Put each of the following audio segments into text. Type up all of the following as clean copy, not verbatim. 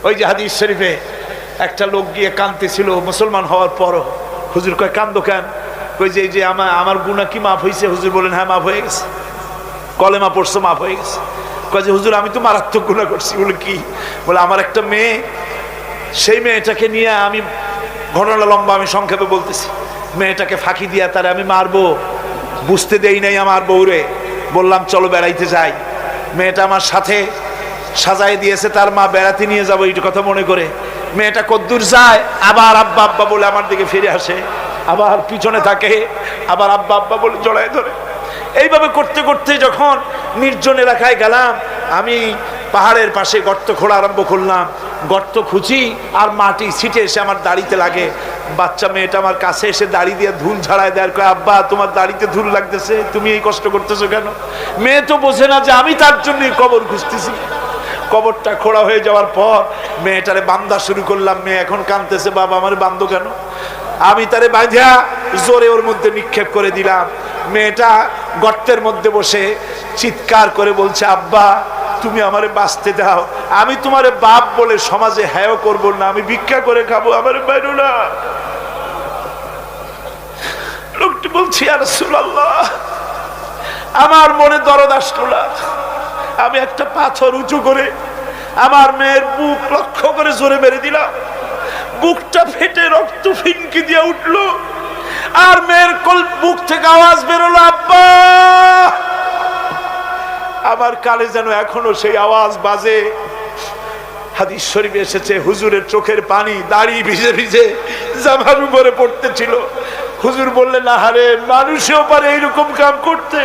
ওই যে হাদিস শরীফে একটা লোক গিয়ে কাঁদতেছিল মুসলমান হওয়ার পরও। হুজুর কয় কান্দো কেন? কই যে এই যে আমার গুনাহ কি মাফ হয়েছে? হুজুর বলেন হ্যাঁ মাফ হয়ে গেছে, কলেমা পড়ছো মাফ হয়ে গেছে। কয় যে হুজুর আমি তো মারাত্মক গুনাহ করছি। বলে কি? বলে আমার একটা মেয়ে, সেই মেয়েটাকে নিয়ে আমি, ঘটনা লম্বা, আমি সংক্ষেপে বলতেছি, মেয়েটাকে ফাঁকি দিয়া তারে আমি মারবো, বুঝতে দেই নাই আমার বউরে। বললাম চলো বেড়াইতে যাই, মেয়েটা আমার সাথে সাজায় দিয়েছে, তার মা বেড়াতে নিয়ে যাবো এই কথা মনে করে। মেয়েটা কদ্দূর যায়, আবার আব্বা আব্বা বলে আমার দিকে ফিরে আসে, আবার পিছনে থাকে, আবার আব্বা আব্বা বলে জড়ায় ধরে। এইভাবে করতে করতে যখন নির্জন এলাকায় গেলাম, আমি পাহাড়ের পাশে গর্ত খোঁড়া আরম্ভ করলাম। গর্ত খুঁজি আর মাটি ছিটে এসে আমার দাড়িতে লাগে। বাচ্চা মেয়েটা আমার কাছে এসে দাড়ি দিয়ে ধুল ঝাড়ায় দেয়, কয় আব্বা তোমার দাড়িতে ধুল লাগতেছে, তুমি এই কষ্ট করতেছো কেন? মেয়ে তো বোঝে না যে আমি তার জন্য কবর খুঁজতেছি। কবরটা খোঁড়া হয়ে যাওয়ার পর মেয়েটারে বান্ধা শুরু করলাম। মেয়ে এখন কাঁদতেছে, বাবা আমার বান্ধো কেন? আমি তারে বাঁধা জোরে ওর মধ্যে নিক্ষেপ করে দিলাম। মেয়েটা গর্তের মধ্যে বসে চিৎকার করে বলছে, আব্বা তুমি আমারে বাঁচতে দাও, আমি তোমারে বাপ বলে সমাজে হ্যাঁ করবো না, আমি ভিক্ষা করে খাবো, আমারে বাইরো না। লোকটি বলছি ইয়া রাসূলুল্লাহ, আমার মনে দরদ আসলো না। আমি একটা পাথর উঁচু করে আমার মেয়ের বুক লক্ষ্য করে জোরে মেরে দিলাম। বুকটা ফেটে রক্ত ফিনকি দিয়ে উঠলো, আর মেয়ের বুক থেকে আওয়াজ বেরোলো, আব্বা। আমার কানে যেন এখনো সেই আওয়াজ বাজে। হাদিস শরীফে এসেছে হুজুরের চোখের পানি দাড়ি ভিজে ভিজে জামার উপরে পড়তেছিল। হুজুর বললেন, আহারে মানুষেও পারে এইরকম কাম করতে।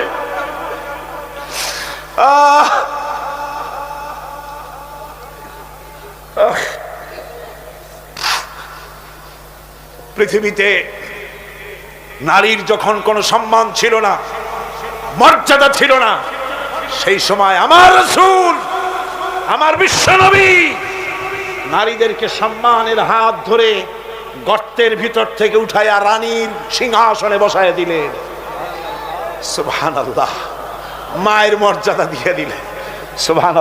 পৃথিবীতে নারীর যখন কোনো সম্মান ছিল না, মর্যাদা ছিল না, সেই সময় আমার রাসূল, আমার বিশ্বনবী নারীদেরকে সম্মানের হাত ধরে গর্তের ভিতর থেকে উঠাইয়া রানীর সিংহাসনে বসায় দিলেন। সুবহানাল্লাহ, মায়ের মর্যাদা দিয়ে দিলেন। সুবহানাল্লাহ।